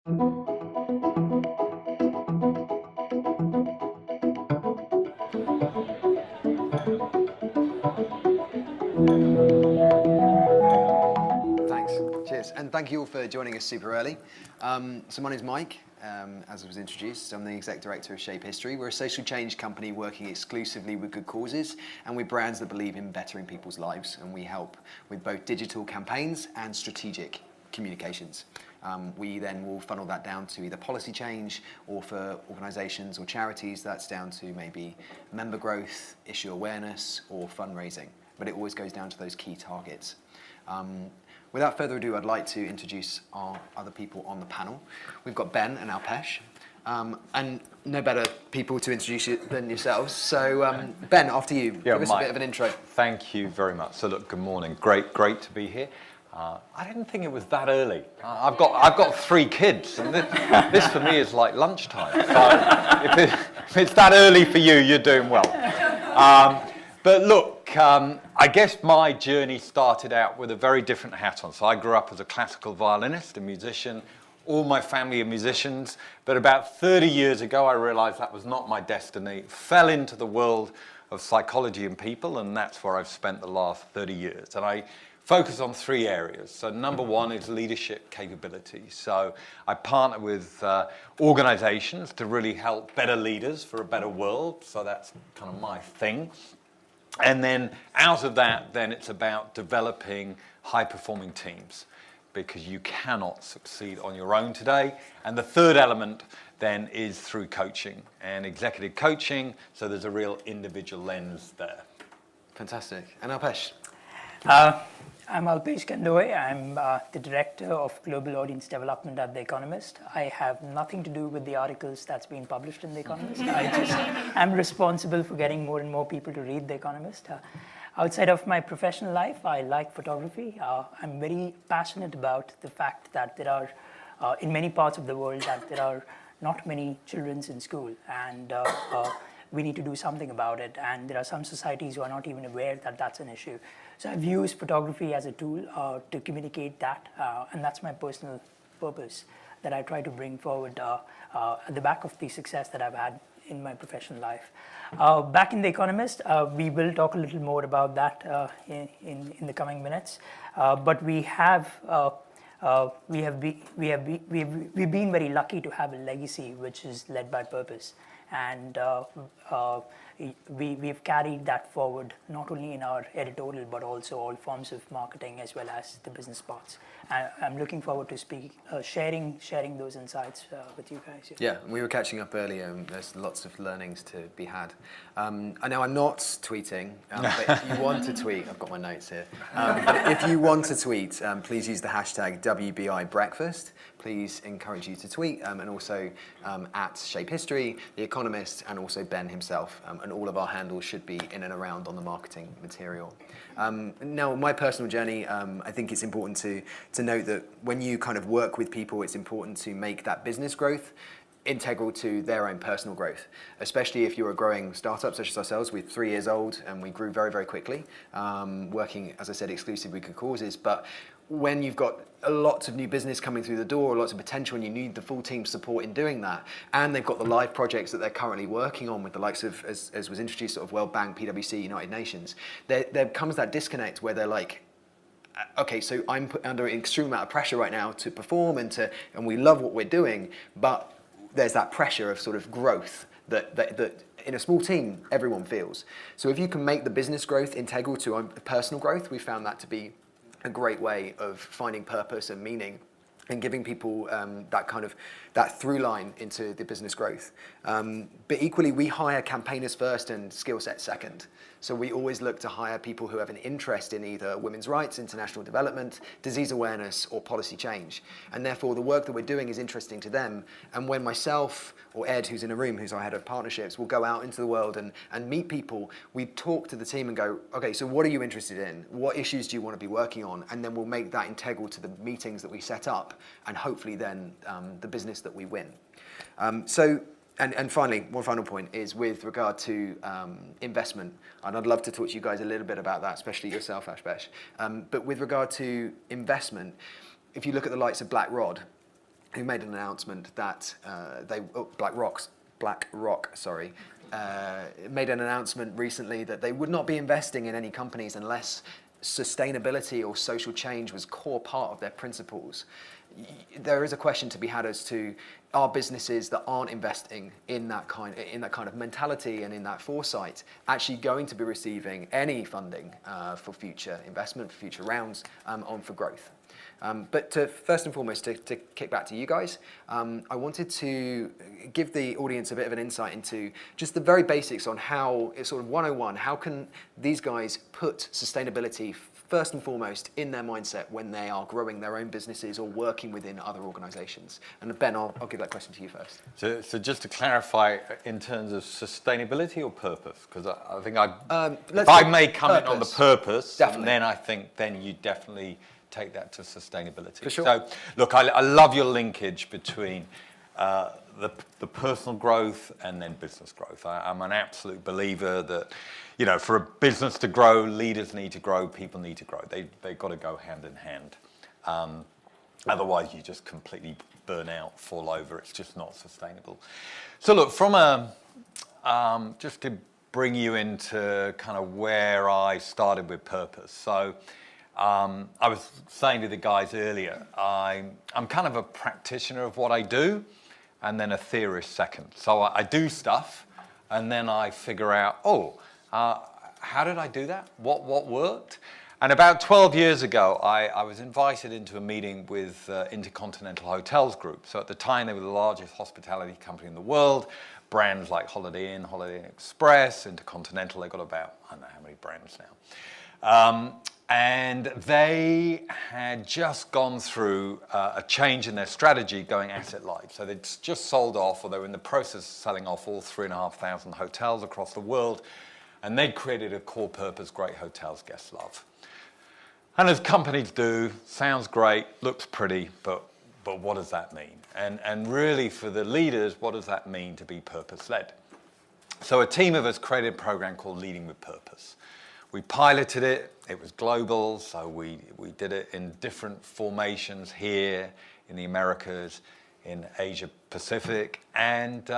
Thanks. Cheers. And thank you all for joining us super early. So my name's Mike. As I was introduced, I'm the Exec Director of Shape History. We're a social change company working exclusively with good causes, and we're brands that believe in bettering people's lives, and we help with both digital campaigns and strategic communications. We then will funnel that down to either policy change, or for organisations or charities, that's down to maybe member growth, issue awareness, or fundraising. But it always goes down to those key targets. Without further ado, I'd like to introduce our other people on the panel. We've got Ben and Alpesh, and no better people to introduce you than yourselves. So Ben, after you, give us a bit of an intro. Thank you very much. So look, good morning. Great to be here. I didn't think it was that early. I've got 3 kids, and this for me is like lunchtime. So if it's that early for you, you're doing well. But look, I guess my journey started out with a very different hat on. So I grew up as a classical violinist, a musician. All my family are musicians. But about 30 years ago, I realized that was not my destiny. Fell into the world of psychology and people, and that's where I've spent the last 30 years. And I focus on 3 areas. So number 1 is leadership capabilities. So I partner with organizations to really help better leaders for a better world. So that's kind of my thing. And then out of that, then it's about developing high-performing teams, because you cannot succeed on your own today. And the third element then is through coaching and executive coaching. So there's a real individual lens there. Fantastic. And Alpesh? I'm Alpesh Kandoi. I'm the Director of Global Audience Development at The Economist. I have nothing to do with the articles that's been published in The Economist. I'm responsible for getting more and more people to read The Economist. Outside of my professional life, I like photography. I'm very passionate about the fact that there are, in many parts of the world, that there are not many children in school, and we need to do something about it. And there are some societies who are not even aware that that's an issue. So I've used photography as a tool to communicate that, and that's my personal purpose that I try to bring forward at the back of the success that I've had in my professional life. Back in The Economist, we will talk a little more about that in the coming minutes. But we've been very lucky to have a legacy which is led by purpose, and we've carried that forward not only in our editorial but also all forms of marketing as well as the business parts. I'm looking forward to sharing those insights with you guys. Yeah, we were catching up earlier, and there's lots of learnings to be had. I know I'm not tweeting, but if you want to tweet, I've got my notes here. But if you want to tweet, please use the hashtag WBI Breakfast. Please encourage you to tweet, and also at Shape History, The Economist, and also Ben himself. And all of our handles should be in and around on the marketing material. Now, my personal journey, I think it's important to note that when you kind of work with people, it's important to make that business growth integral to their own personal growth, especially if you're a growing startup such as ourselves. We're 3 years old and we grew very, very quickly, working, as I said, exclusively with good causes. But when you've got lots of new business coming through the door, lots of potential, and you need the full team's support in doing that, and they've got the live projects that they're currently working on with the likes of, as was introduced, sort of World Bank, PwC, United Nations, there comes that disconnect where they're like, okay, so I'm put under an extreme amount of pressure right now to perform, and we love what we're doing, but there's that pressure of sort of growth that in a small team everyone feels. So if you can make the business growth integral to personal growth, we found that to be a great way of finding purpose and meaning and giving people that through line into the business growth. But equally, we hire campaigners first and skill sets second. So we always look to hire people who have an interest in either women's rights, international development, disease awareness, or policy change. And therefore, the work that we're doing is interesting to them. And when myself or Ed, who's in a room, who's our head of partnerships, will go out into the world and meet people, we talk to the team and go, okay, so what are you interested in? What issues do you want to be working on? And then we'll make that integral to the meetings that we set up, and hopefully then the business that we win. And finally, one final point is with regard to investment, and I'd love to talk to you guys a little bit about that, especially yourself, Alpesh. But with regard to investment, if you look at the likes of BlackRod, who made an announcement that BlackRock, made an announcement recently that they would not be investing in any companies unless sustainability or social change was core part of their principles. There is a question to be had as to, are businesses that aren't investing in that kind of mentality and in that foresight actually going to be receiving any funding for future investment, for future rounds, for growth? But first and foremost, to kick back to you guys, I wanted to give the audience a bit of an insight into just the very basics on how, it's sort of 101, how can these guys put sustainability first and foremost in their mindset when they are growing their own businesses or working within other organizations? And Ben, I'll give that question to you first. So just to clarify, in terms of sustainability or purpose? Because I think if I may comment on the purpose, then I think then you definitely take that to sustainability. For sure. So look, I love your linkage between the personal growth and then business growth. I'm an absolute believer that, for a business to grow, leaders need to grow, people need to grow. They've got to go hand in hand. Otherwise, you just completely burn out, fall over. It's just not sustainable. So look, from just to bring you into kind of where I started with purpose. So I was saying to the guys earlier, I'm kind of a practitioner of what I do, and then a theorist second. So I do stuff, and then I figure out, how did I do that? What worked? And about 12 years ago, I was invited into a meeting with Intercontinental Hotels Group. So at the time, they were the largest hospitality company in the world. Brands like Holiday Inn, Holiday Inn Express, Intercontinental, they've got about, I don't know how many brands now. And they had just gone through a change in their strategy going asset light. So they'd just sold off, or they were in the process of selling off all 3,500 hotels across the world. And they'd created a core purpose, great hotels guests love. And as companies do, sounds great, looks pretty, but what does that mean? And really for the leaders, what does that mean to be purpose-led? So a team of us created a program called Leading with Purpose. We piloted it, it was global, so we did it in different formations here, in the Americas, in Asia Pacific, and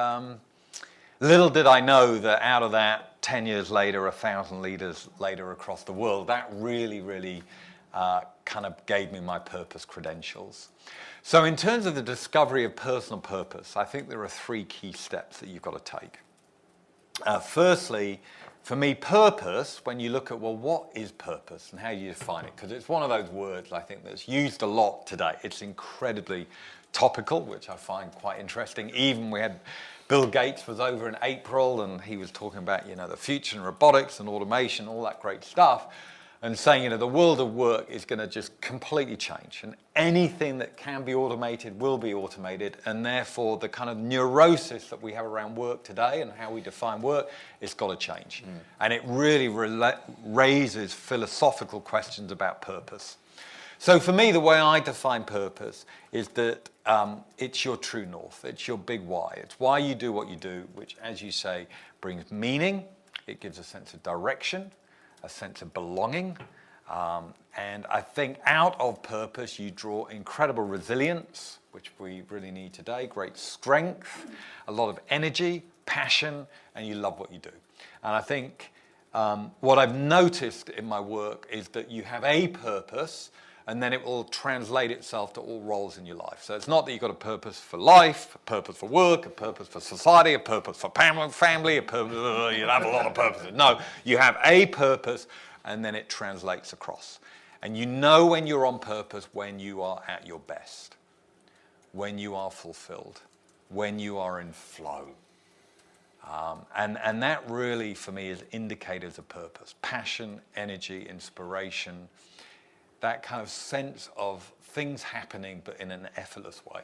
little did I know that out of that, 10 years later, 1,000 leaders later across the world, that really kind of gave me my purpose credentials. So in terms of the discovery of personal purpose, I think there are 3 key steps that you've got to take. Firstly, for me, purpose, when you look at, what is purpose and how you define it? Because it's one of those words I think that's used a lot today. It's incredibly topical, which I find quite interesting. Even we had Bill Gates was over in April and he was talking about, the future and robotics and automation, all that great stuff, and saying, the world of work is going to just completely change, and anything that can be automated will be automated, and therefore the kind of neurosis that we have around work today and how we define work, it's got to change. And it really raises philosophical questions about purpose. So for me, the way I define purpose is that it's your true north, it's your big why, it's why you do what you do, which, as you say, brings meaning, it gives a sense of direction, a sense of belonging, and I think out of purpose you draw incredible resilience, which we really need today, great strength, a lot of energy, passion, and you love what you do. And I think what I've noticed in my work is that you have a purpose, and then it will translate itself to all roles in your life. So it's not that you've got a purpose for life, a purpose for work, a purpose for society, a purpose for family, a purpose, you have a lot of purposes. No, you have a purpose, and then it translates across. And you know when you're on purpose, when you are at your best, when you are fulfilled, when you are in flow. And that really, for me, is indicators of purpose. Passion, energy, inspiration, that kind of sense of things happening but in an effortless way.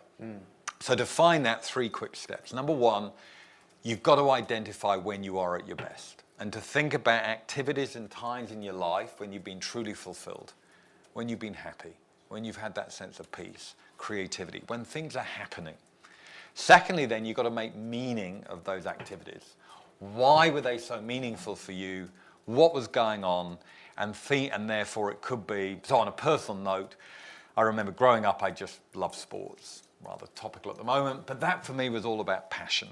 So to find that, 3 quick steps. Number 1, you've got to identify when you are at your best and to think about activities and times in your life when you've been truly fulfilled, when you've been happy, when you've had that sense of peace, creativity, when things are happening. Secondly, then, you've got to make meaning of those activities. Why were they so meaningful for you? What was going on? And therefore it could be, so on a personal note, I remember growing up, I just loved sports. rather topical at the moment, but that for me was all about passion.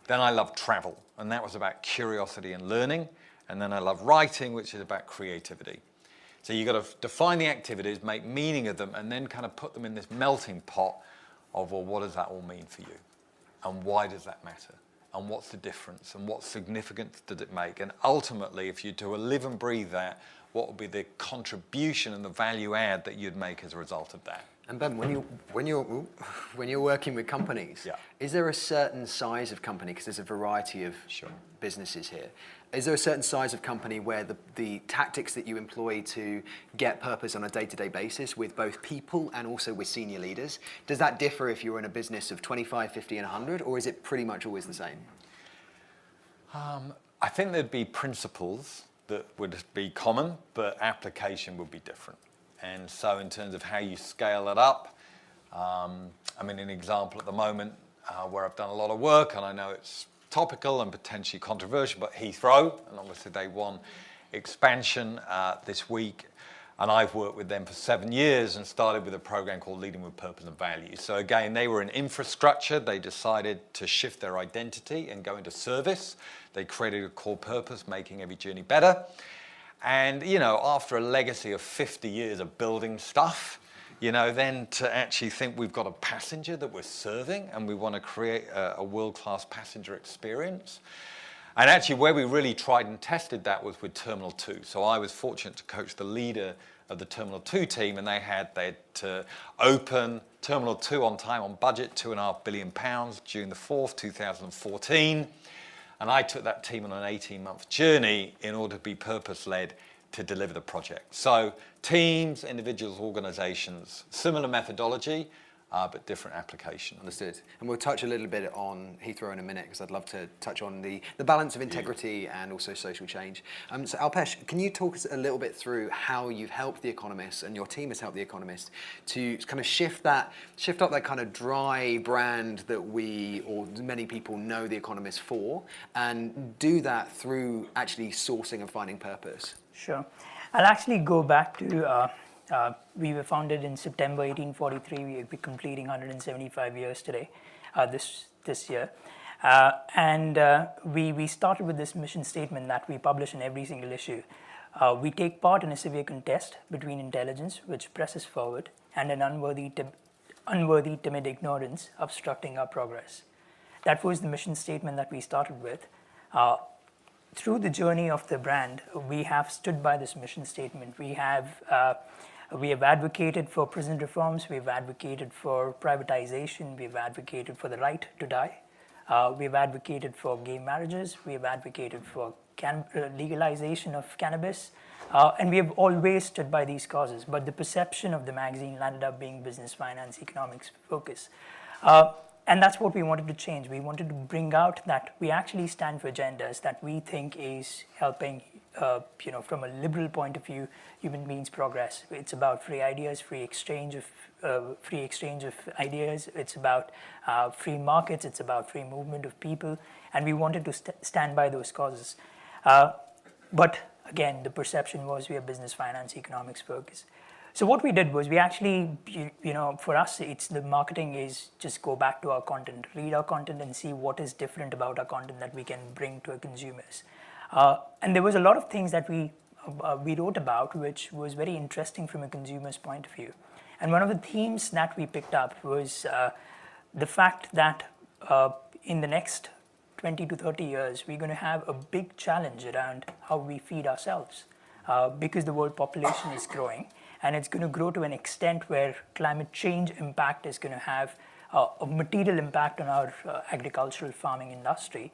Then I loved travel, and that was about curiosity and learning. And then I love writing, which is about creativity. So you've got to define the activities, make meaning of them, and then kind of put them in this melting pot of, well, what does that all mean for you? And why does that matter? And what's the difference? And what significance does it make? And ultimately, if you do a live and breathe that, what would be the contribution and the value add that you'd make as a result of that? And Ben, when you're working with companies, Yeah. is there a certain size of company, because there's a variety of businesses here, is there a certain size of company where the tactics that you employ to get purpose on a day-to-day basis with both people and also with senior leaders, does that differ if you're in a business of 25, 50 and 100, or is it pretty much always the same? I think there'd be principles that would be common, but application would be different. And so in terms of how you scale it up, I mean, an example at the moment where I've done a lot of work, and I know it's topical and potentially controversial, but Heathrow, and obviously they won expansion this week, and I've worked with them for 7 years and started with a program called Leading with Purpose and Values. So again, they were in infrastructure. They decided to shift their identity and go into service. They created a core purpose, making every journey better. And, you know, after a legacy of 50 years of building stuff, you know, then to actually think we've got a passenger that we're serving and we want to create a world-class passenger experience. And actually where we really tried and tested that was with Terminal 2. So I was fortunate to coach the leader of the Terminal 2 team, and they had to open Terminal 2 on time, on budget, £2.5 billion, June the 4th, 2014. And I took that team on an 18-month journey in order to be purpose-led to deliver the project. So teams, individuals, organizations, similar methodology, but different application. Understood. And we'll touch a little bit on Heathrow in a minute, because I'd love to touch on the balance of integrity and also social change. So Alpesh, can you talk us a little bit through how you've helped The Economist and your team has helped The Economist to kind of shift up that kind of dry brand that we, or many people know The Economist for, and do that through actually sourcing and finding purpose? Sure. I'll actually go back to we were founded in September 1843. We'll be completing 175 years today, this year. And we started with this mission statement that we publish in every single issue. We take part in a severe contest between intelligence, which presses forward, and an unworthy, timid ignorance obstructing our progress. That was the mission statement that we started with. Through the journey of the brand, we have stood by this mission statement. We have advocated for prison reforms. We've advocated for privatization. We've advocated for the right to die. We've advocated for gay marriages. We've advocated for legalization of cannabis. And we have always stood by these causes. But the perception of the magazine landed up being business, finance, economics focus. And that's what we wanted to change. We wanted to bring out that we actually stand for agendas that we think is helping, from a liberal point of view, human beings progress. It's about free ideas, free exchange of ideas. It's about free markets. It's about free movement of people. And we wanted to stand by those causes. But again, the perception was we are business, finance, economics focus. So what we did was we actually, for us, it's the marketing is just go back to our content, read our content and see what is different about our content that we can bring to our consumers. And there was a lot of things that we wrote about, which was very interesting from a consumer's point of view. And one of the themes that we picked up was the fact that in the next 20 to 30 years, we're going to have a big challenge around how we feed ourselves because the world population is growing. And it's going to grow to an extent where climate change impact is going to have a material impact on our agricultural farming industry,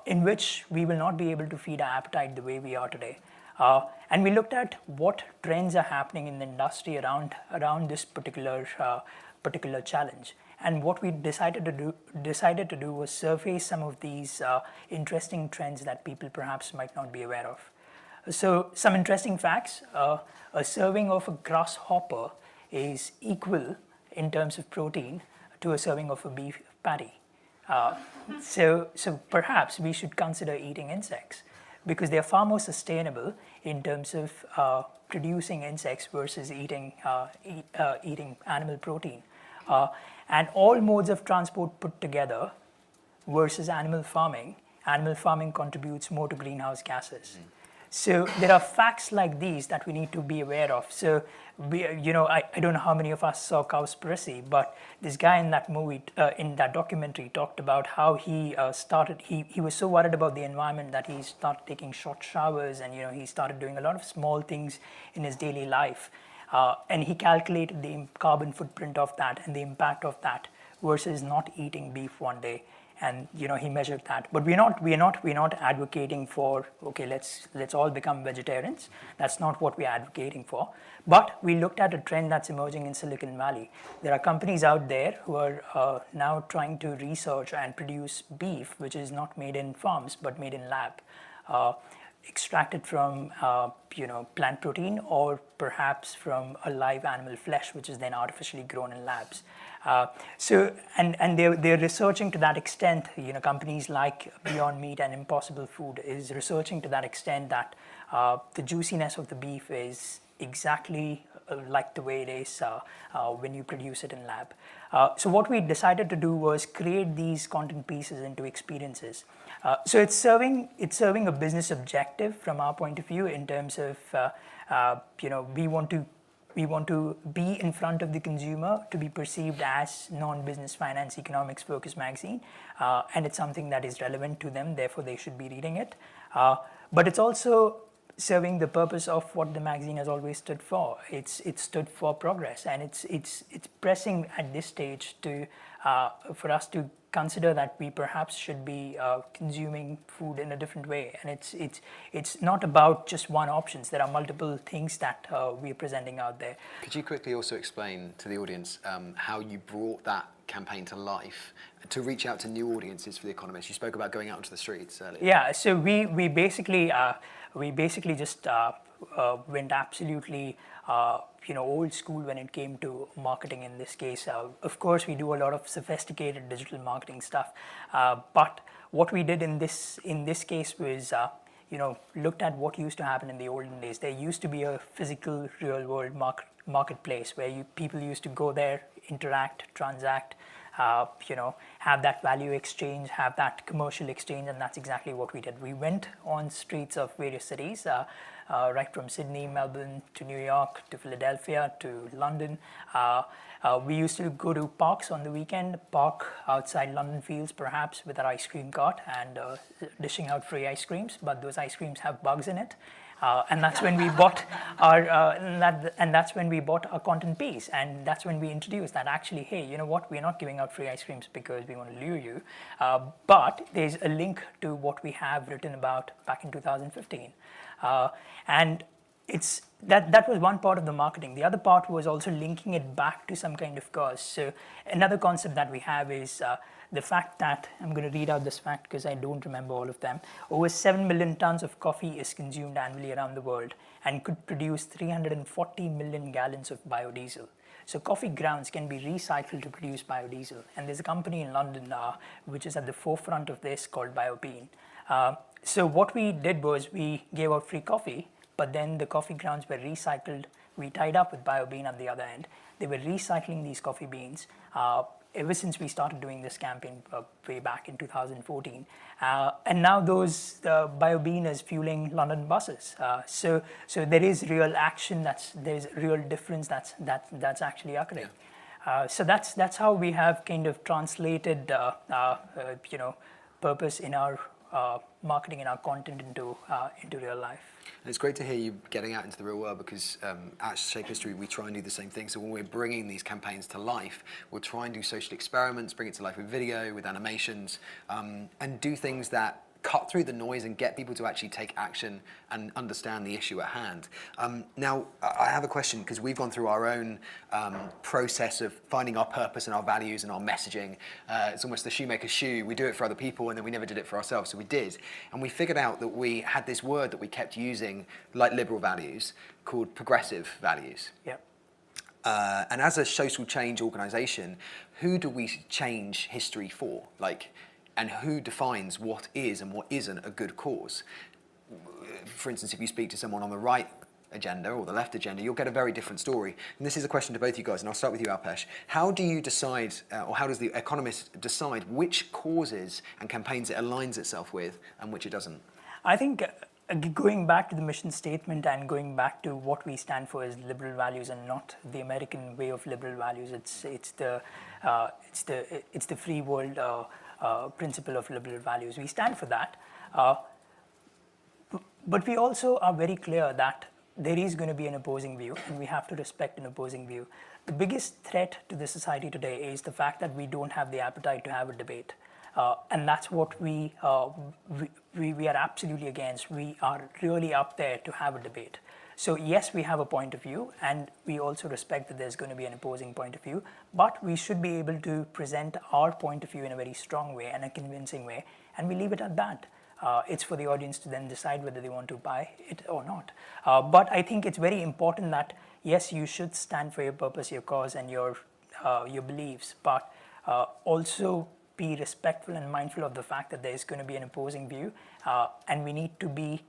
in which we will not be able to feed our appetite the way we are today. And we looked at what trends are happening in the industry around this particular challenge. And what we decided to do was surface some of these interesting trends that people perhaps might not be aware of. So some interesting facts. A serving of a grasshopper is equal in terms of protein to a serving of a beef patty. So perhaps we should consider eating insects because they are far more sustainable in terms of producing insects versus eating animal protein. And all modes of transport put together versus animal farming contributes more to greenhouse gases. So there are facts like these that we need to be aware of. So, I don't know how many of us saw Cowspiracy, but this guy in that movie, in that documentary, talked about how he he was so worried about the environment that he started taking short showers, and he started doing a lot of small things in his daily life. And he calculated the carbon footprint of that and the impact of that versus not eating beef one day. And he measured that. But we're not advocating for, okay, let's all become vegetarians. That's not what we're advocating for. But we looked at a trend that's emerging in Silicon Valley. There are companies out there who are now trying to research and produce beef, which is not made in farms but made in lab, extracted from plant protein, or perhaps from a live animal flesh, which is then artificially grown in labs. And they're researching to that extent. Companies like Beyond Meat and Impossible Food is researching to that extent that the juiciness of the beef is exactly like the way it is when you produce it in lab. So what we decided to do was create these content pieces into experiences. So it's serving a business objective from our point of view, in terms of we want to be in front of the consumer, to be perceived as non-business finance economics focused magazine, and it's something that is relevant to them, therefore they should be reading it. But it's also serving the purpose of what the magazine has always stood for. It's stood for progress, and it's pressing at this stage to for us to consider that we perhaps should be consuming food in a different way. And it's not about just one option. There are multiple things that we are presenting out there. Could you quickly also explain to the audience how you brought that campaign to life to reach out to new audiences for The Economist? You spoke about going out into the streets earlier. Yeah, so we basically just went absolutely old school when it came to marketing in this case. Of course, we do a lot of sophisticated digital marketing stuff, but what we did in this case was looked at what used to happen in the olden days. There used to be a physical real world marketplace where people used to go there, interact, transact, have that value exchange, have that commercial exchange, and that's exactly what we did. We went on streets of various cities, right from Sydney, Melbourne, to New York, to Philadelphia, to London. We used to go to parks on the weekend, park outside London Fields perhaps with our ice cream cart and dishing out free ice creams, but those ice creams have bugs in it. And that's when we bought our content piece, and that's when we introduced that actually, hey, you know what? We're not giving out free ice creams because we want to lure you, but there's a link to what we have written about back in 2015, and it's that was one part of the marketing. The other part was also linking it back to some kind of cause. So another concept that we have is the fact that, I'm going to read out this fact because I don't remember all of them, over 7 million tons of coffee is consumed annually around the world and could produce 340 million gallons of biodiesel. So coffee grounds can be recycled to produce biodiesel. And there's a company in London which is at the forefront of this called BioBean. So what we did was we gave out free coffee, but then the coffee grounds were recycled. We tied up with BioBean at the other end. They were recycling these coffee beans ever since we started doing this campaign way back in 2014. And now those BioBean is fueling London buses. So there is real action, there's real difference that's actually occurring. So that's how we have kind of translated purpose in our marketing and our content into real life. And it's great to hear you getting out into the real world, because at Shape History we try and do the same thing. So when we're bringing these campaigns to life, we'll try and do social experiments, bring it to life with video, with animations, and do things that cut through the noise and get people to actually take action and understand the issue at hand. Now, I have a question, because we've gone through our own process of finding our purpose and our values and our messaging. It's almost the shoemaker's shoe. We do it for other people, and then we never did it for ourselves, so we did. And we figured out that we had this word that we kept using, like liberal values, called progressive values. Yep. And as a social change organisation, who do we change history for? And who defines what is and what isn't a good cause? For instance, if you speak to someone on the right agenda or the left agenda, you'll get a very different story. And this is a question to both you guys, and I'll start with you, Alpesh. How do you decide, or how does the Economist decide which causes and campaigns it aligns itself with and which it doesn't? I think going back to the mission statement and going back to what we stand for as liberal values and not the American way of liberal values, it's the free world principle of liberal values. We stand for that, but we also are very clear that there is going to be an opposing view, and we have to respect an opposing view. The biggest threat to the society today is the fact that we don't have the appetite to have a debate. And that's what we are absolutely against. We are really up there to have a debate. So yes, we have a point of view, and we also respect that there's going to be an opposing point of view, but we should be able to present our point of view in a very strong way and a convincing way, and we leave it at that. It's for the audience to then decide whether they want to buy it or not. But I think it's very important that, yes, you should stand for your purpose, your cause, and your beliefs, but also be respectful and mindful of the fact that there is going to be an opposing view, and we need to be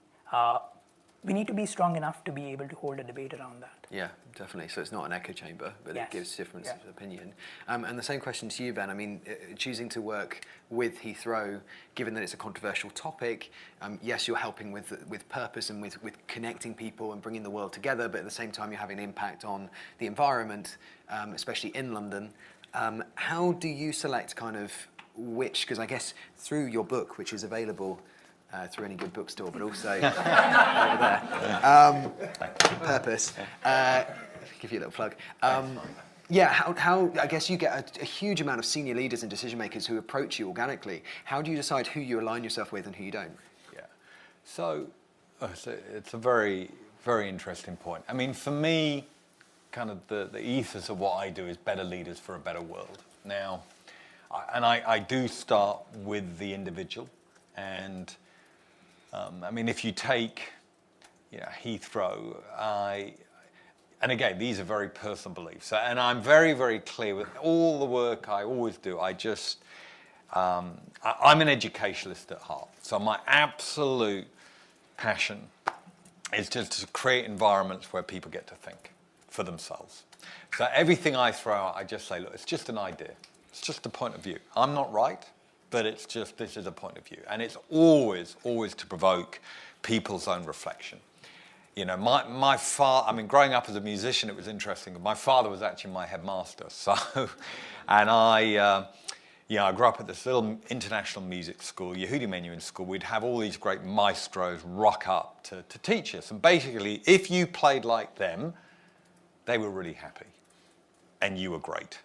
strong enough to be able to hold a debate around that. Yeah, definitely. So it's not an echo chamber, but Yes. it gives difference of opinion. And the same question to you, Ben. I mean, choosing to work with Heathrow, given that it's a controversial topic, yes, you're helping with purpose and with connecting people and bringing the world together, but at the same time you're having an impact on the environment, especially in London. How do you select kind of which, because I guess through your book, which is available through any good bookstore, but also over there. Purpose. Give you a little plug. Yeah, how I guess you get a huge amount of senior leaders and decision makers who approach you organically. How do you decide who you align yourself with and who you don't? Yeah, so it's a very, very interesting point. I mean, for me, kind of the ethos of what I do is better leaders for a better world. Now, I do start with the individual, and I mean, if you take Heathrow, and again, these are very personal beliefs, and I'm very, very clear with all the work I always do. I'm an educationalist at heart, so my absolute passion is just to create environments where people get to think for themselves. So everything I throw out, I just say, look, it's just an idea. It's just a point of view. I'm not right, but it's just, this is a point of view. And it's always, always to provoke people's own reflection. You know, my father, I mean, growing up as a musician, it was interesting. My father was actually my headmaster. So, and I grew up at this little international music school, Yehudi Menuhin school. We'd have all these great maestros rock up to teach us. And basically, if you played like them, they were really happy. And you were great.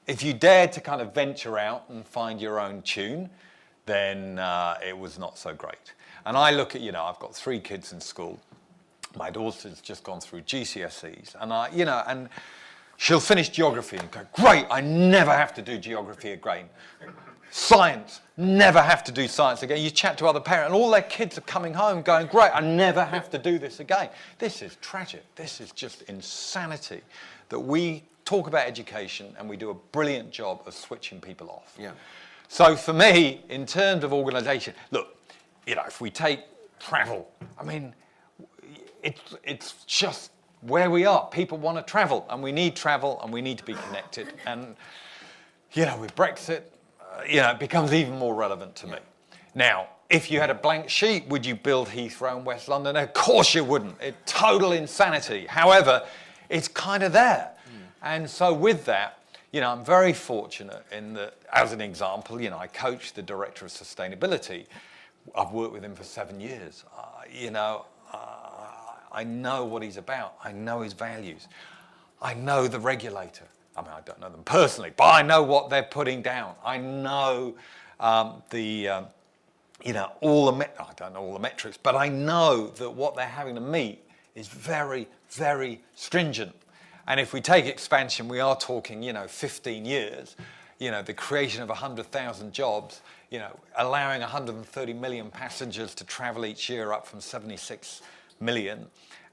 If you dared to kind of venture out and find your own tune, then it was not so great. And I look at, I've got 3 kids in school. My daughter's just gone through GCSEs, and and she'll finish geography and go, great, I never have to do geography again. Science, never have to do science again. You chat to other parents, and all their kids are coming home going, great, I never have to do this again. This is tragic. This is just insanity that we talk about education and we do a brilliant job of switching people off. Yeah. So for me, in terms of organisation, look, if we take travel, I mean, it's just where we are. People want to travel, and we need travel, and we need to be connected. And, with Brexit, it becomes even more relevant to me. Now, if you had a blank sheet, would you build Heathrow in West London? Of course you wouldn't. It's total insanity. However, it's kind of there. And so with that, I'm very fortunate in that, as an example, I coach the director of sustainability. I've worked with him for 7 years. I know what he's about. I know his values. I know the regulator. I mean, I don't know them personally, but I know what they're putting down. I know I don't know all the metrics, but I know that what they're having to meet is very, very stringent. And if we take expansion, we are talking, 15 years, the creation of 100,000 jobs, allowing 130 million passengers to travel each year, up from 76 million.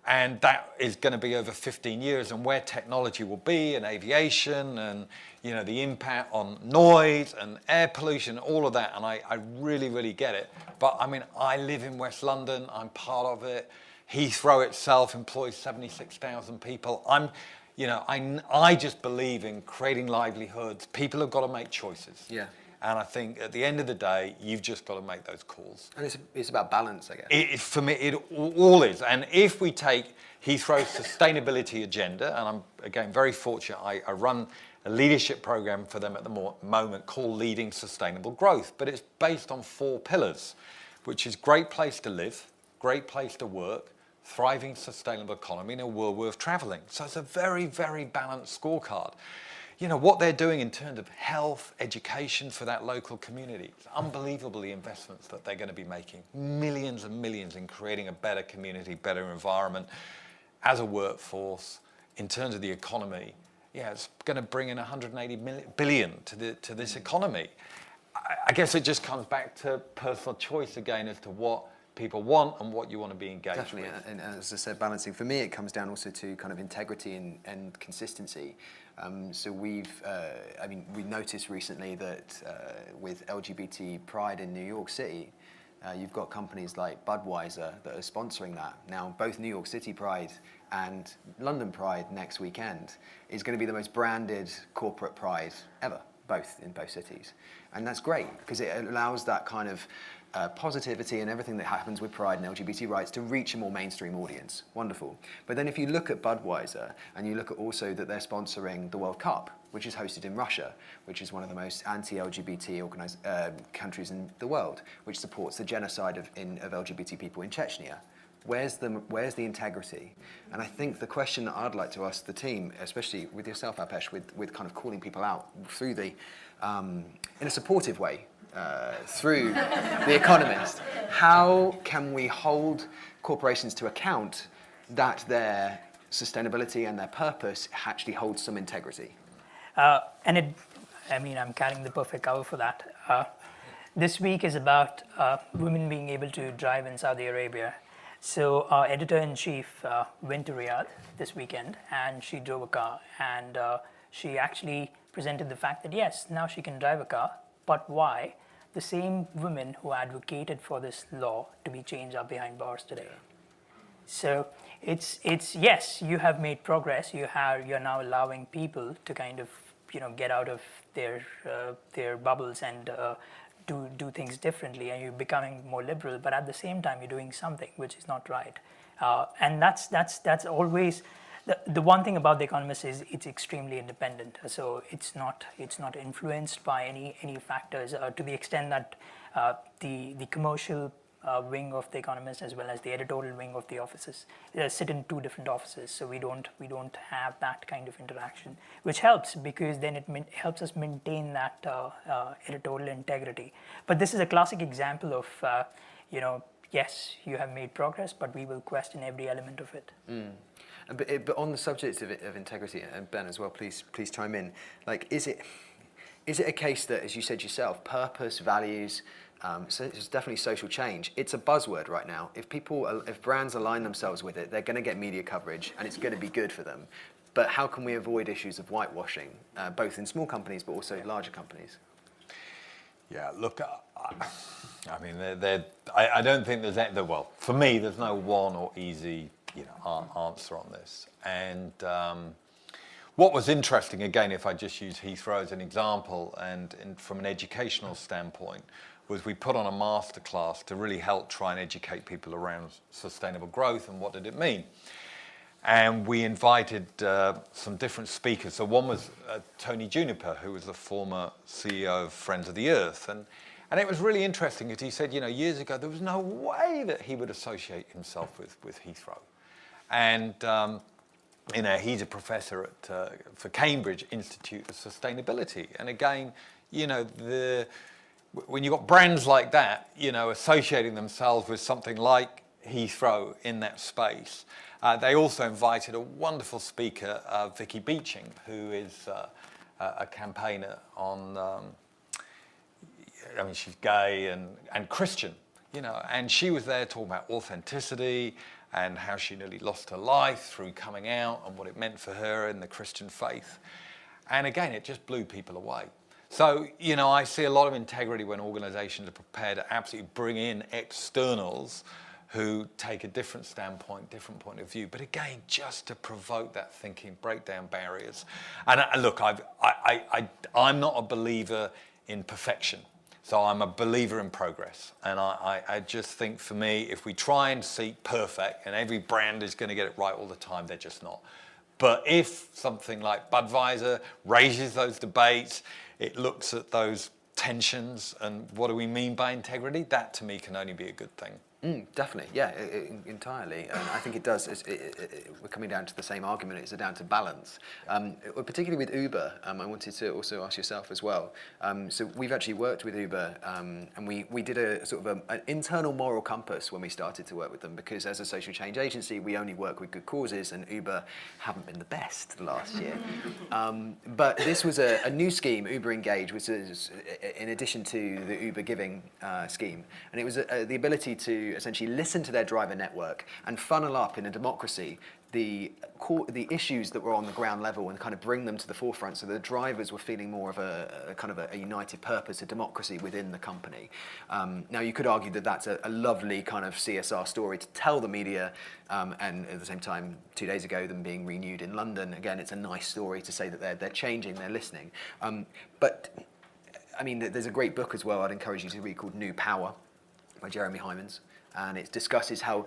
And that is going to be over 15 years, and where technology will be, and aviation, and the impact on noise and air pollution, all of that. And I really, really get it. But I mean, I live in West London. I'm part of it. Heathrow itself employs 76,000 people. I just believe in creating livelihoods. People have got to make choices. Yeah. And I think at the end of the day, you've just got to make those calls. And it's about balance, I guess. For me, it all is. And if we take Heathrow's sustainability agenda, and I'm, again, very fortunate, I run a leadership program for them at the moment called Leading Sustainable Growth. But it's based on 4 pillars, which is great place to live, great place to work, thriving sustainable economy, and a world worth traveling. So it's a very, very balanced scorecard. What they're doing in terms of health, education for that local community. It's unbelievable the investments that they're going to be making. Millions and millions in creating a better community, better environment as a workforce. In terms of the economy, it's going to bring in 180 billion to this economy. I guess it just comes back to personal choice again as to what people want and what you want to be engaged Definitely, with. and as I said, balancing. For me, it comes down also to kind of integrity and consistency. So we noticed recently that with LGBT Pride in New York City, you've got companies like Budweiser that are sponsoring that. Now, both New York City Pride and London Pride next weekend is going to be the most branded corporate pride ever, in both cities. And that's great, because it allows that kind of positivity and everything that happens with pride and LGBT rights to reach a more mainstream audience. Wonderful. But then if you look at Budweiser, and you look at also that they're sponsoring the World Cup, which is hosted in Russia, which is one of the most anti-LGBT countries in the world, which supports the genocide of LGBT people in Chechnya. Where's the integrity? And I think the question that I'd like to ask the team, especially with yourself, Alpesh, with kind of calling people out through the, in a supportive way, through The Economist, how can we hold corporations to account that their sustainability and their purpose actually holds some integrity? I'm carrying the perfect cover for that. This week is about women being able to drive in Saudi Arabia. So our editor-in-chief went to Riyadh this weekend, and she drove a car, and she actually presented the fact that yes, now she can drive a car, but why? The same women who advocated for this law to be changed are behind bars today. So it's yes, you have made progress. You're now allowing people to kind of get out of their bubbles and do things differently, and you're becoming more liberal. But at the same time, you're doing something which is not right, and that's always. The one thing about The Economist is it's extremely independent. So it's not influenced by any factors to the extent that the commercial wing of The Economist as well as the editorial wing of the offices sit in 2 different offices. So we don't have that kind of interaction, which helps because then it helps us maintain that editorial integrity. But this is a classic example of yes, you have made progress, but we will question every element of it. But on the subject of integrity, and Ben as well, please chime in. Like, is it a case that, as you said yourself, purpose, values, so it's definitely social change. It's a buzzword right now. If brands align themselves with it, they're going to get media coverage, and it's going to be good for them. But how can we avoid issues of whitewashing, both in small companies but also larger companies? Yeah, look, I don't think for me, there's no one or easy answer on this. And what was interesting, again, if I just use Heathrow as an example, and from an educational standpoint, was we put on a masterclass to really help try and educate people around sustainable growth and what did it mean. And we invited some different speakers. So one was Tony Juniper, who was the former CEO of Friends of the Earth. And it was really interesting because he said, years ago, there was no way that he would associate himself with Heathrow. And, he's a professor for Cambridge Institute of Sustainability. And again, when you've got brands like that, associating themselves with something like Heathrow in that space, they also invited a wonderful speaker, Vicky Beeching, who is a campaigner on, she's gay and Christian, and she was there talking about authenticity and how she nearly lost her life through coming out and what it meant for her in the Christian faith. And again, it just blew people away. So, I see a lot of integrity when organizations are prepared to absolutely bring in externals who take a different standpoint, different point of view. But again, just to provoke that thinking, break down barriers. And look, I'm not a believer in perfection. So I'm a believer in progress. And I just think for me, if we try and seek perfect and every brand is going to get it right all the time, they're just not. But if something like Budweiser raises those debates, it looks at those tensions and what do we mean by integrity, that to me can only be a good thing. Definitely, yeah, entirely. I think it does. We're coming down to the same argument. It's down to balance. Particularly with Uber, I wanted to also ask yourself as well. So we've actually worked with Uber, and we did a sort of an internal moral compass when we started to work with them, because as a social change agency, we only work with good causes, and Uber haven't been the best last year. But this was a new scheme, Uber Engage, which is in addition to the Uber Giving scheme, and it was the ability to essentially listen to their driver network and funnel up in a democracy the issues that were on the ground level and kind of bring them to the forefront, so the drivers were feeling more of a kind of a united purpose, a democracy within the company. Now you could argue that that's a lovely kind of CSR story to tell the media, and at the same time 2 days ago them being renewed in London, again it's a nice story to say that they're changing, they're listening. But I mean, there's a great book as well I'd encourage you to read called New Power by Jeremy Hymans. And it discusses how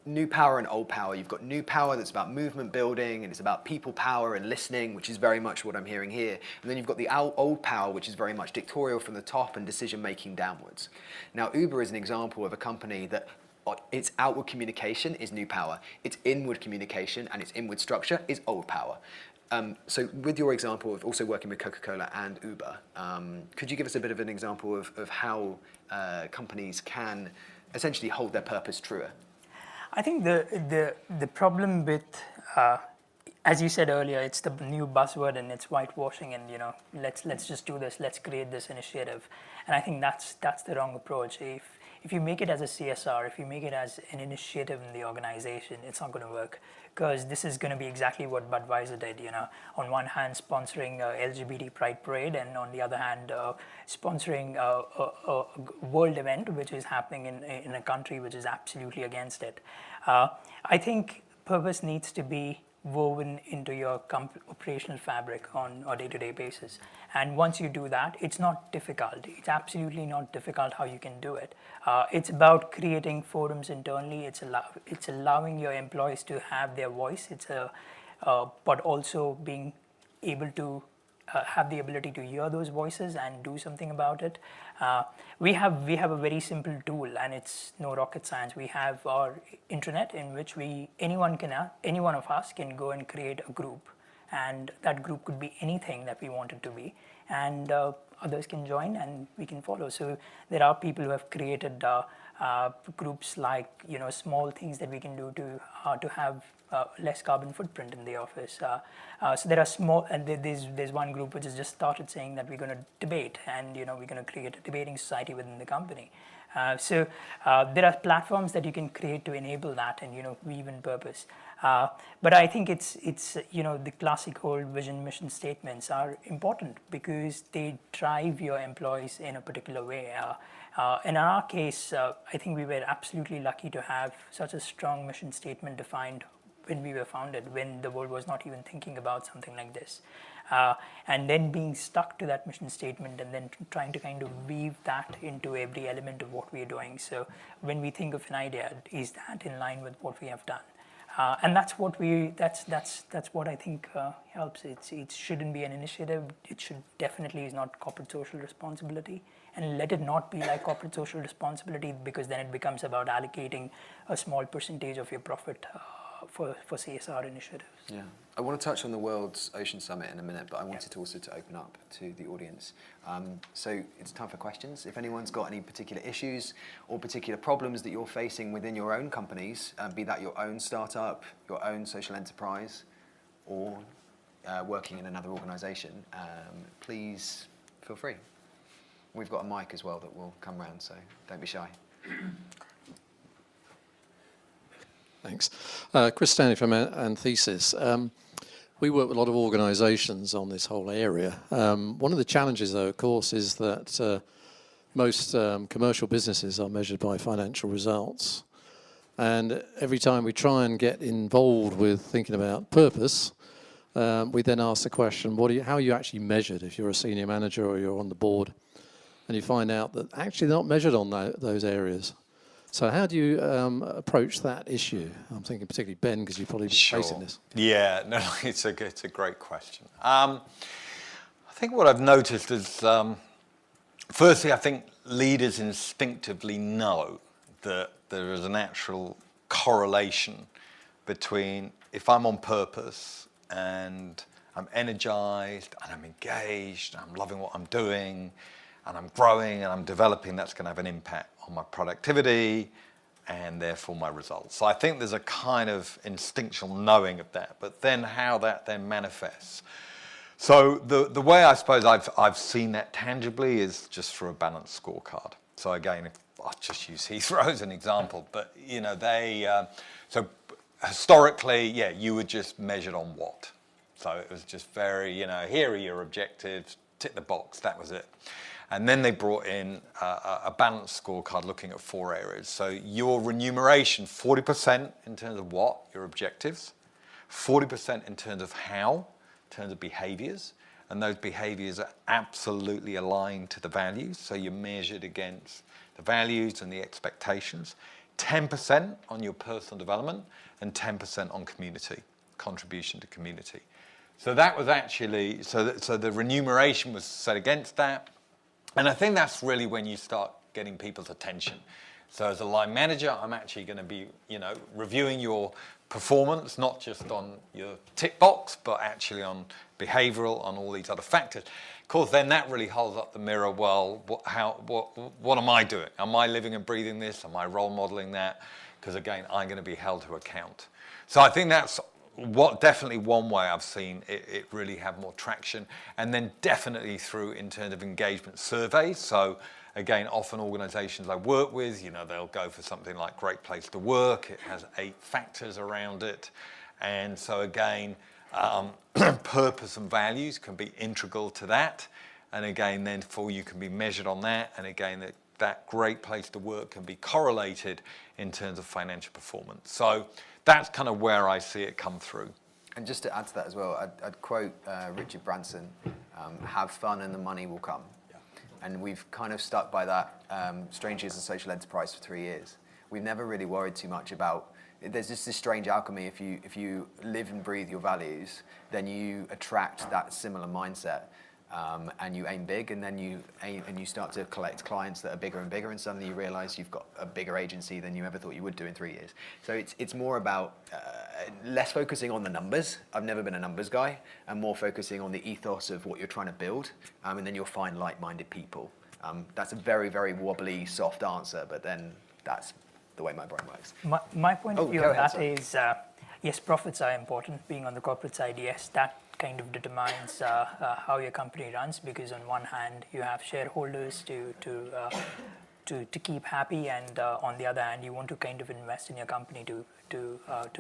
new power and old power, you've got new power that's about movement building and it's about people power and listening, which is very much what I'm hearing here. And then you've got the old power, which is very much dictatorial from the top and decision making downwards. Now, Uber is an example of a company that its outward communication is new power, its inward communication and its inward structure is old power. So with your example of also working with Coca-Cola and Uber, could you give us a bit of an example of how companies can essentially hold their purpose truer? I think the problem with, as you said earlier, it's the new buzzword and it's whitewashing, and let's just do this, let's create this initiative, and I think that's the wrong approach. If you make it as a CSR, if you make it as an initiative in the organization, it's not going to work, because this is going to be exactly what Budweiser did. On one hand sponsoring LGBT Pride Parade, and on the other hand sponsoring a world event which is happening in a country which is absolutely against it. I think purpose needs to be woven into your operational fabric on a day-to-day basis. And once you do that, it's not difficult. It's absolutely not difficult how you can do it. It's about creating forums internally. It's allowing your employees to have their voice. But also being able to have the ability to hear those voices and do something about it. We have a very simple tool, and it's no rocket science. We have our intranet in which any one of us can go and create a group, and that group could be anything that we want it to be, and others can join and we can follow. So there are people who have created groups like small things that we can do to have less carbon footprint in the office. So there are small, and there's one group which has just started saying that we're going to debate, and we're going to create a debating society within the company. So there are platforms that you can create to enable that and weave in purpose. But I think it's the classic old vision mission statements are important because they drive your employees in a particular way. In our case, I think we were absolutely lucky to have such a strong mission statement defined when we were founded, when the world was not even thinking about something like this. And then being stuck to that mission statement and then trying to kind of weave that into every element of what we are doing. So when we think of an idea, is that in line with what we have done? And that's what I think helps. It shouldn't be an initiative. It should definitely is not corporate social responsibility. And let it not be like corporate social responsibility, because then it becomes about allocating a small percentage of your profit for CSR initiatives. Yeah, I want to touch on the World's Ocean Summit in a minute, but I wanted also to open up to the audience. So it's time for questions. If anyone's got any particular issues or particular problems that you're facing within your own companies, be that your own startup, your own social enterprise, or working in another organisation, please feel free. We've got a mic as well that will come round, so don't be shy. Thanks. Chris Stanley from Anthesis. We work with a lot of organisations on this whole area. One of the challenges, though, of course, is that most commercial businesses are measured by financial results. And every time we try and get involved with thinking about purpose, we then ask the question, how are you actually measured if you're a senior manager or you're on the board? And you find out that actually they're not measured on those areas. So how do you approach that issue? I'm thinking particularly Ben, because you've probably been facing this. Yeah, no, it's a great question. I think what I've noticed is, firstly, I think leaders instinctively know that there is a natural correlation between if I'm on purpose and I'm energized and I'm engaged, and I'm loving what I'm doing, and I'm growing and I'm developing, that's going to have an impact on my productivity and therefore my results. So I think there's a kind of instinctual knowing of that, but then how that then manifests. So the way I suppose I've seen that tangibly is just through a balanced scorecard. So again, if I'll just use Heathrow as an example, but so historically, you were just measured on what? So it was just very, here are your objectives, tick the box, that was it. And then they brought in a balanced scorecard looking at 4 areas. So your remuneration, 40% in terms of what, your objectives, 40% in terms of how, in terms of behaviors, and those behaviors are absolutely aligned to the values. So you're measured against the values and the expectations, 10% on your personal development, and 10% on community, contribution to community. So that was actually, so the remuneration was set against that. And I think that's really when you start getting people's attention. So as a line manager, I'm actually going to be, reviewing your performance, not just on your tick box, but actually on behavioral, on all these other factors. Of course, then that really holds up the mirror. Well, what am I doing? Am I living and breathing this? Am I role modeling that? Because again, I'm going to be held to account. So I think that's definitely one way I've seen it really have more traction, and then definitely through in terms of engagement surveys. So again, often organizations I work with, they'll go for something like Great Place to Work. It has 8 factors around it. And so again, purpose and values can be integral to that. And again, then you can be measured on that. And again, that Great Place to Work can be correlated in terms of financial performance. So that's kind of where I see it come through. And just to add to that as well, I'd quote Richard Branson, have fun and the money will come. Yeah. And we've kind of stuck by that, strangely as a social enterprise, for 3 years. We've never really worried too much about, there's just this strange alchemy. If you live and breathe your values, then you attract that similar mindset. And you aim big, and then you start to collect clients that are bigger and bigger, and suddenly you realize you've got a bigger agency than you ever thought you would do in 3 years. So it's more about less focusing on the numbers. I've never been a numbers guy, and more focusing on the ethos of what you're trying to build, and then you'll find like-minded people. That's a very, very wobbly, soft answer, but then that's the way my brain works. My point of view on that is, yes, profits are important. Being on the corporate side, yes, that kind of determines how your company runs, because on one hand you have shareholders to keep happy, and on the other hand you want to kind of invest in your company to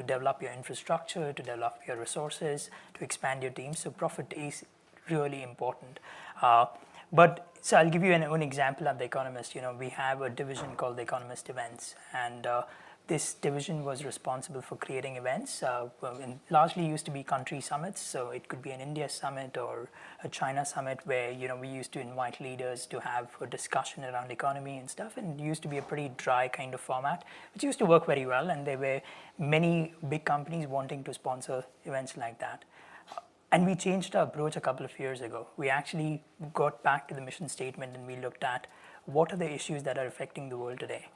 develop your infrastructure, to develop your resources, to expand your team. So profit is really important. But so I'll give you an example at The Economist. We have a division called The Economist Events, and this division was responsible for creating events. And largely used to be country summits, so it could be an India summit or a China summit where we used to invite leaders to have a discussion around economy and stuff, and it used to be a pretty dry kind of format, which used to work very well, and there were many big companies wanting to sponsor events like that. And we changed our approach a couple of years ago. We actually got back to the mission statement, and we looked at what are the issues that are affecting the world today.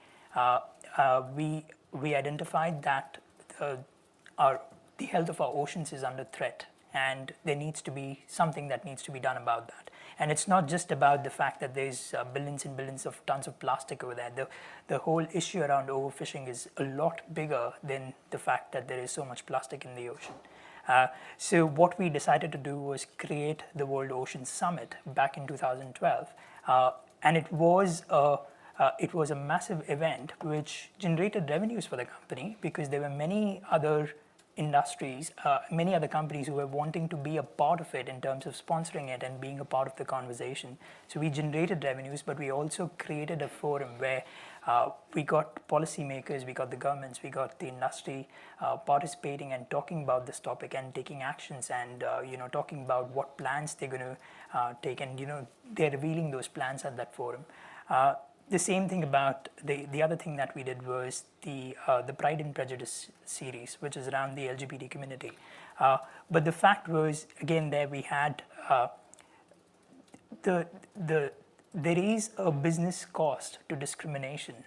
We identified that the health of our oceans is under threat, and there needs to be something that needs to be done about that. And it's not just about the fact that there's billions and billions of tons of plastic over there. The whole issue around overfishing is a lot bigger than the fact that there is so much plastic in the ocean. So what we decided to do was create the World Ocean Summit back in 2012, and it was a massive event which generated revenues for the company, because there were many other industries, many other companies who were wanting to be a part of it in terms of sponsoring it and being a part of the conversation. So we generated revenues, but we also created a forum where we got policymakers, we got the governments, we got the industry participating and talking about this topic and taking actions and talking about what plans they're going to take, and they're revealing those plans at that forum. The same thing about the other thing that we did was the Pride and Prejudice series, which is around the LGBT community. But the fact was, again, there we had there is a business cost to discrimination,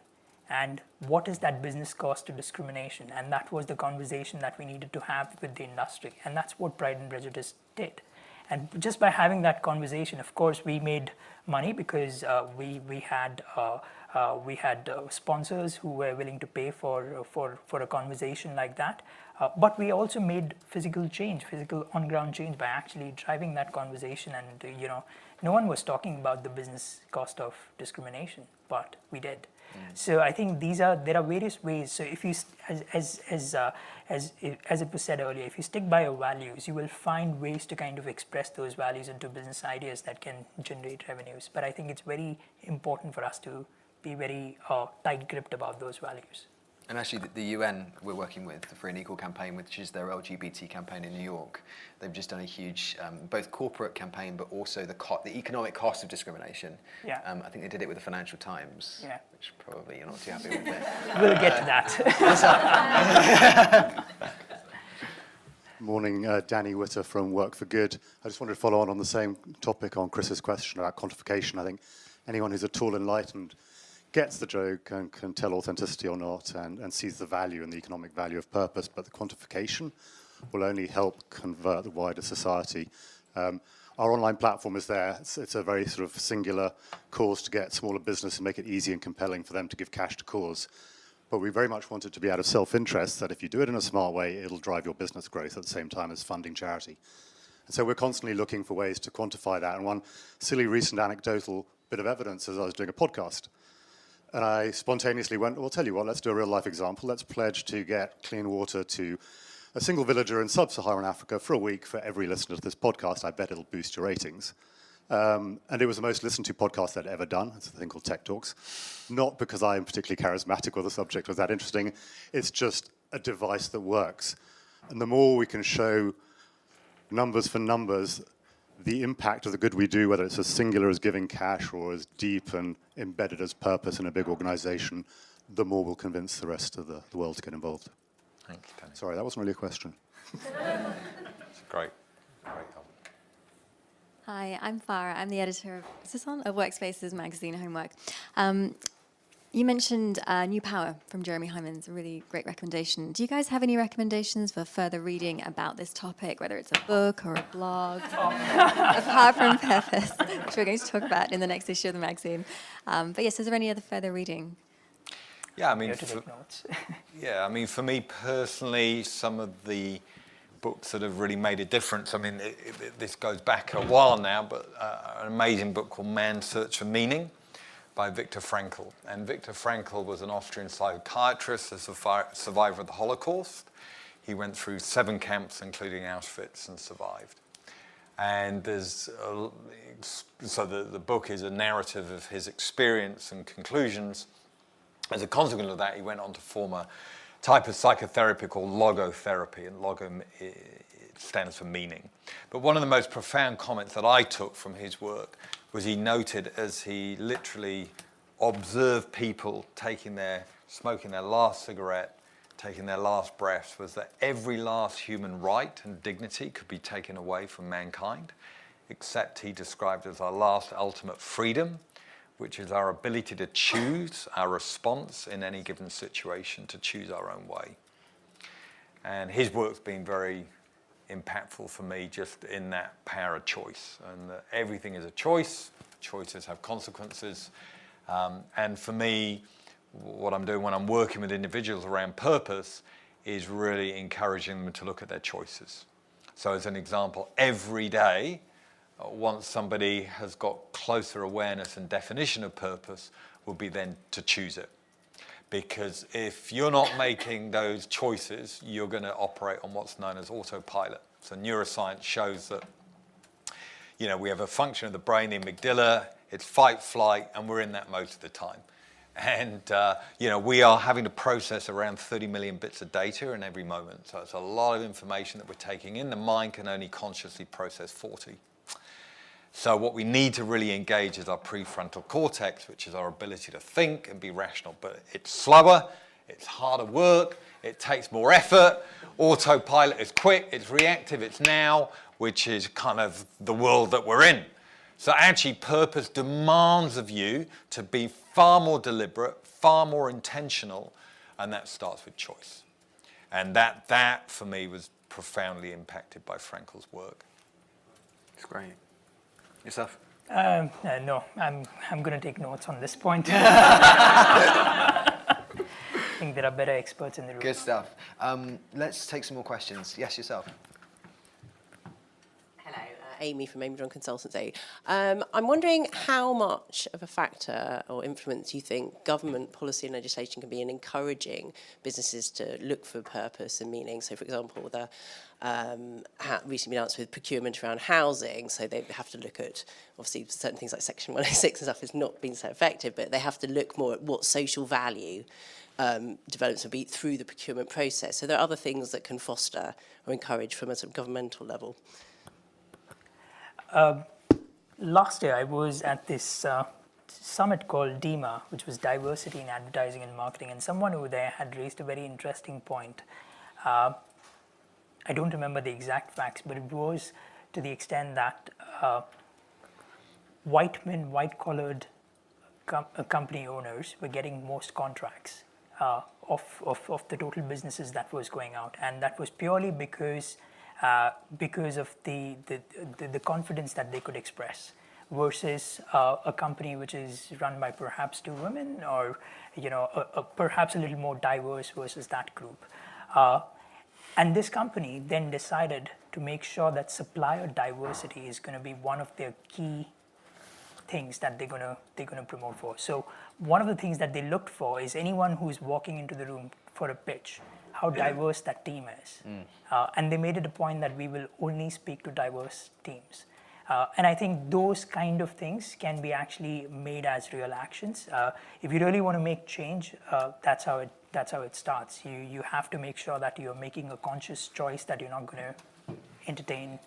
and what is that business cost to discrimination? And that was the conversation that we needed to have with the industry, and that's what Pride and Prejudice did. And just by having that conversation, of course, we made money because we had sponsors who were willing to pay for a conversation like that. But we also made physical change, physical on-ground change by actually driving that conversation. And no one was talking about the business cost of discrimination, but we did. So I think there are various ways. So if you, as it was said earlier, if you stick by your values, you will find ways to kind of express those values into business ideas that can generate revenues. But I think it's very important for us to be very tight-gripped about those values. And actually, the UN we're working with, the Free and Equal campaign, which is their LGBT campaign in New York, they've just done a huge, both corporate campaign, but also the economic cost of discrimination. Yeah. I think they did it with the Financial Times, yeah. which probably you're not too happy with. We'll get to that. Morning, Danny Witter from Work for Good. I just wanted to follow on the same topic on Chris's question about quantification. I think anyone who's at all enlightened gets the joke and can tell authenticity or not and sees the value and the economic value of purpose, but the quantification will only help convert the wider society. Our online platform is there. It's a very sort of singular cause to get smaller business and make it easy and compelling for them to give cash to cause. But we very much want it to be out of self-interest, that if you do it in a smart way, it'll drive your business growth at the same time as funding charity. And so we're constantly looking for ways to quantify that. And one silly recent anecdotal bit of evidence is I was doing a podcast. And I spontaneously went, well, tell you what, let's do a real-life example. Let's pledge to get clean water to a single villager in sub-Saharan Africa for a week for every listener to this podcast. I bet it'll boost your ratings. And it was the most listened to podcast I'd ever done. It's a thing called Tech Talks. Not because I'm particularly charismatic or the subject was that interesting. It's just a device that works. And the more we can show numbers for numbers, the impact of the good we do, whether it's as singular as giving cash or as deep and embedded as purpose in a big organization, the more we'll convince the rest of the world to get involved. Thanks, Danny. Sorry, that wasn't really a question. It's great. Help. Hi, I'm Farah. I'm the editor of Workspace's magazine Homework. You mentioned New Power from Jeremy Hyman's, a really great recommendation. Do you guys have any recommendations for further reading about this topic, whether it's a book or a blog, apart from Purpose, which we're going to talk about in the next issue of the magazine? But yes, is there any other further reading? Yeah, I mean, To take notes. yeah, I mean, for me personally, some of the books that have really made a difference. I mean, this goes back a while now, but an amazing book called Man's Search for Meaning by Viktor Frankl. And Viktor Frankl was an Austrian psychiatrist, a survivor of the Holocaust. He went through 7 camps, including Auschwitz, and survived. And so the book is a narrative of his experience and conclusions. As a consequence of that, he went on to form a type of psychotherapy called logotherapy, and logo stands for meaning. But one of the most profound comments that I took from his work was he noted, as he literally observed people smoking their last cigarette, taking their last breath, was that every last human right and dignity could be taken away from mankind, except he described as our last ultimate freedom, which is our ability to choose our response in any given situation, to choose our own way. And his work's been very impactful for me just in that power of choice, and that everything is a choice, choices have consequences. And for me, what I'm doing when I'm working with individuals around purpose is really encouraging them to look at their choices. So as an example, every day, once somebody has got closer awareness and definition of purpose, will be then to choose it. because if you're not making those choices, you're going to operate on what's known as autopilot. So neuroscience shows that, you know, we have a function of the brain, the amygdala, it's fight, flight, and we're in that most of the time. And, you know, we are having to process around 30 million bits of data in every moment. So it's a lot of information that we're taking in. The mind can only consciously process 40. So what we need to really engage is our prefrontal cortex, which is our ability to think and be rational. But it's slower, it's harder work, it takes more effort. Autopilot is quick, it's reactive, it's now, which is kind of the world that we're in. So actually, purpose demands of you to be far more deliberate, far more intentional, and that starts with choice. And that for me, was profoundly impacted by Frankel's work. It's great. Yourself? No, I'm going to take notes on this point. I think there are better experts in the room. Good stuff. Let's take some more questions. Yes, yourself. Hello, Amy from Amy John Consultancy. I'm wondering how much of a factor or influence you think government policy and legislation can be in encouraging businesses to look for purpose and meaning. So, for example, the recently announced with procurement around housing, so they have to look at, obviously, certain things like Section 106 and stuff has not been so effective, but they have to look more at what social value developments will be through the procurement process. So there are other things that can foster or encourage from a sort of governmental level. Last year, I was at this summit called DEMA, which was Diversity in Advertising and Marketing, and someone over there had raised a very interesting point. I don't remember the exact facts, but it was to the extent that white-collared company owners were getting most contracts of the total businesses that was going out, and that was purely because of the confidence that they could express, versus a company which is run by perhaps two women, or perhaps a little more diverse versus that group. And this company then decided to make sure that supplier diversity is going to be one of their key things that they're going to promote for. So one of the things that they looked for is anyone who's walking into the room for a pitch, how diverse that team is. And they made it a point that we will only speak to diverse teams. And I think those kind of things can be actually made as real actions. If you really want to make change, that's how it starts. You have to make sure that you're making a conscious choice that you're not going to entertain.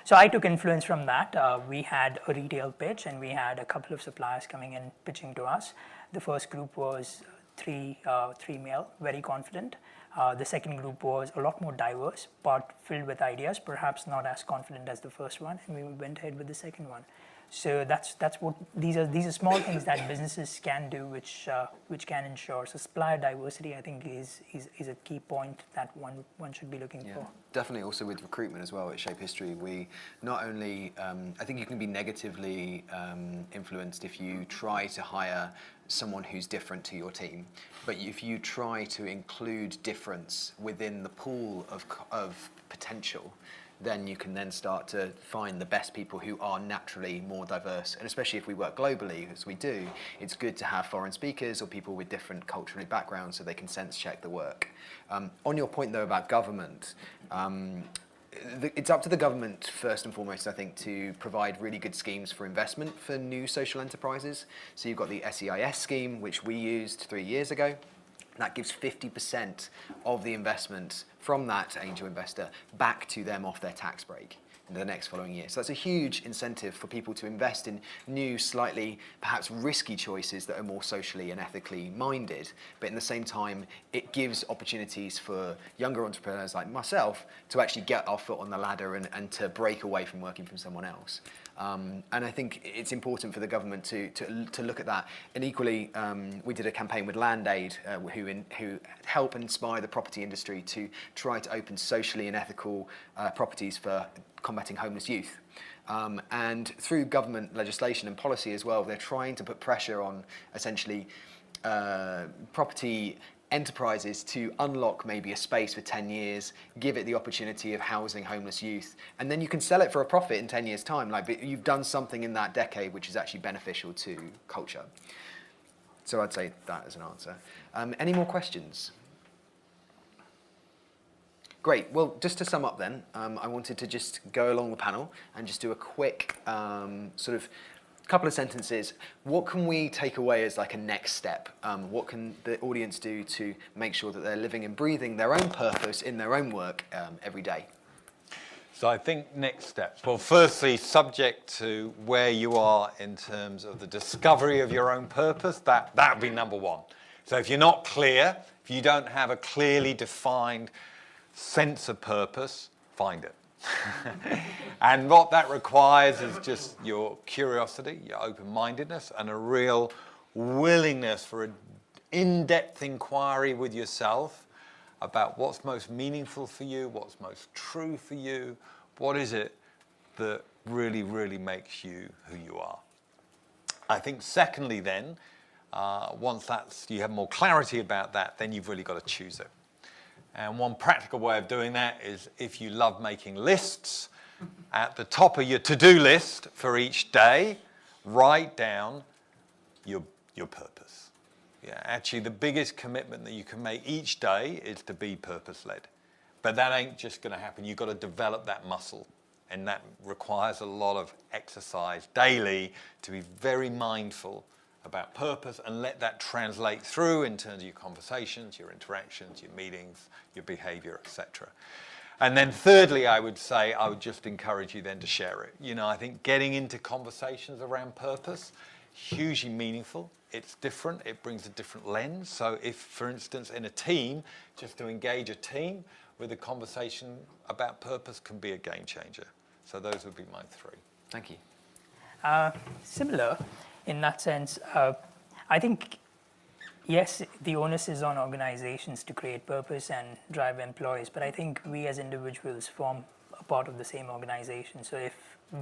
So I took influence from that. We had a retail pitch, and we had a couple of suppliers coming and pitching to us. The first group was three male, very confident. The second group was a lot more diverse, but filled with ideas, perhaps not as confident as the first one, and we went ahead with the second one. So that's what these are small things that businesses can do, which can ensure. So supplier diversity, I think, is a key point that one should be looking for. Definitely, also with recruitment as well at Shape History, we not only I think you can be negatively influenced if you try to hire someone who's different to your team, but if you try to include difference within the pool of potential, then you can then start to find the best people who are naturally more diverse. And especially if we work globally, as we do, it's good to have foreign speakers or people with different cultural backgrounds so they can sense check the work. On your point, though, about government, it's up to the government, first and foremost, I think, to provide really good schemes for investment for new social enterprises. So you've got the SEIS scheme, which we used 3 years ago. That gives 50% of the investment from that angel investor back to them off their tax break in the next following year. So that's a huge incentive for people to invest in new, slightly perhaps risky choices that are more socially and ethically minded. But in the same time, it gives opportunities for younger entrepreneurs like myself to actually get our foot on the ladder and to break away from working for someone else. And I think it's important for the government to look at that. And equally, we did a campaign with Land Aid, who help inspire the property industry to try to open socially and ethical properties for combating homeless youth. And through government legislation and policy as well, they're trying to put pressure on essentially property enterprises to unlock maybe a space for 10 years, give it the opportunity of housing homeless youth, and then you can sell it for a profit in 10 years' time. Like, but you've done something in that decade which is actually beneficial to culture. So I'd say that as an answer. Any more questions? Great. Well, just to sum up then, I wanted to just go along the panel and just do a quick sort of couple of sentences. What can we take away as like a next step? What can the audience do to make sure that they're living and breathing their own purpose in their own work every day? So I think next steps. Well, firstly, subject to where you are in terms of the discovery of your own purpose, that would be number one. So if you're not clear, if you don't have a clearly defined sense of purpose, find it. And what that requires is just your curiosity, your open-mindedness, and a real willingness for an in-depth inquiry with yourself about what's most meaningful for you, what's most true for you, what is it that really, really makes you who you are. I think secondly then, once you have more clarity about that, then you've really got to choose it. And one practical way of doing that is if you love making lists, at the top of your to-do list for each day, write down your purpose. Yeah, actually, the biggest commitment that you can make each day is to be purpose-led. But that ain't just going to happen. You've got to develop that muscle. And that requires a lot of exercise daily to be very mindful about purpose and let that translate through in terms of your conversations, your interactions, your meetings, your behavior, etc. And then thirdly, I would just encourage you then to share it. You know, I think getting into conversations around purpose, hugely meaningful. It's different, it brings a different lens. So if, for instance, in a team, just to engage a team with a conversation about purpose can be a game changer. So those would be my three. Thank you. Similar in that sense, I think, yes, the onus is on organizations to create purpose and drive employees, but I think we as individuals form a part of the same organization. So if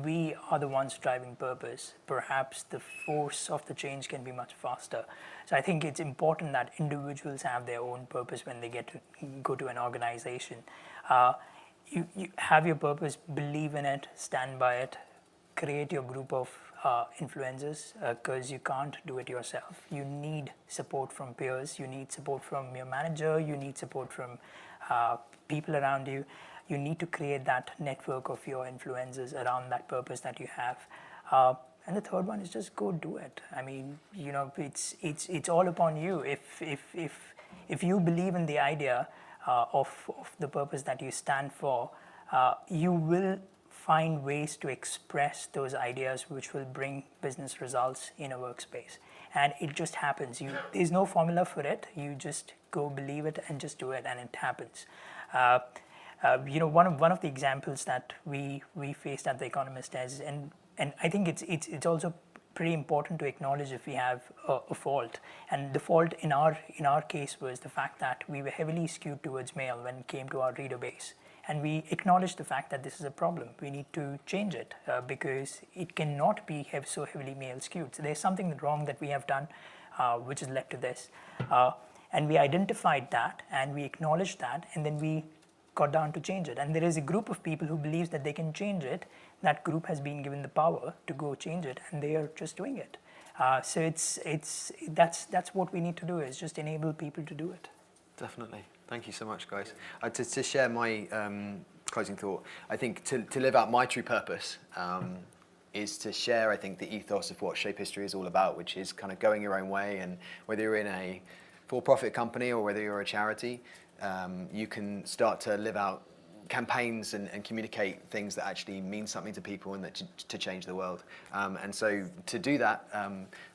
we are the ones driving purpose, perhaps the force of the change can be much faster. So I think it's important that individuals have their own purpose when they get to go to an organization. You have your purpose, believe in it, stand by it, create your group of influencers, because you can't do it yourself. You need support from peers, you need support from your manager, you need support from people around you. You need to create that network of your influencers around that purpose that you have. And the third one is just go do it. I mean, you know, it's all upon you. If you believe in the idea of the purpose that you stand for, you will find ways to express those ideas which will bring business results in a workspace. And it just happens. There's no formula for it. You just go believe it and just do it, and it happens. You know, one of the examples that we faced at The Economist is, and I think it's also pretty important to acknowledge if we have a fault. And the fault in our case was the fact that we were heavily skewed towards male when it came to our reader base. And we acknowledged the fact that this is a problem. We need to change it because it cannot be so heavily male skewed. So there's something wrong that we have done which has led to this. And we identified that and we acknowledged that, and then we got down to change it. And there is a group of people who believes that they can change it. That group has been given the power to go change it, and they are just doing it. So that's what we need to do, is just enable people to do it. Definitely. Thank you so much, guys. To share my closing thought, I think to live out my true purpose is to share, I think, the ethos of what Shape History is all about, which is kind of going your own way. And whether you're in a for-profit company or whether you're a charity, you can start to live out campaigns and communicate things that actually mean something to people and that to change the world. And so to do that,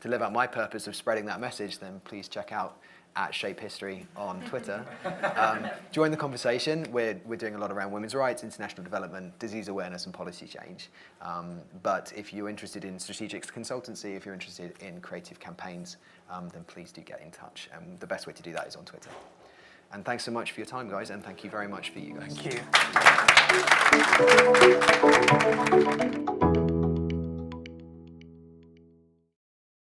to live out my purpose of spreading that message, then please check out @ShapeHistory on Twitter. Join the conversation. We're doing a lot around women's rights, international development, disease awareness and policy change. But if you're interested in strategic consultancy, if you're interested in creative campaigns, then please do get in touch. The best way to do that is on Twitter. And thanks so much for your time, guys, and thank you very much for you guys. Thank you.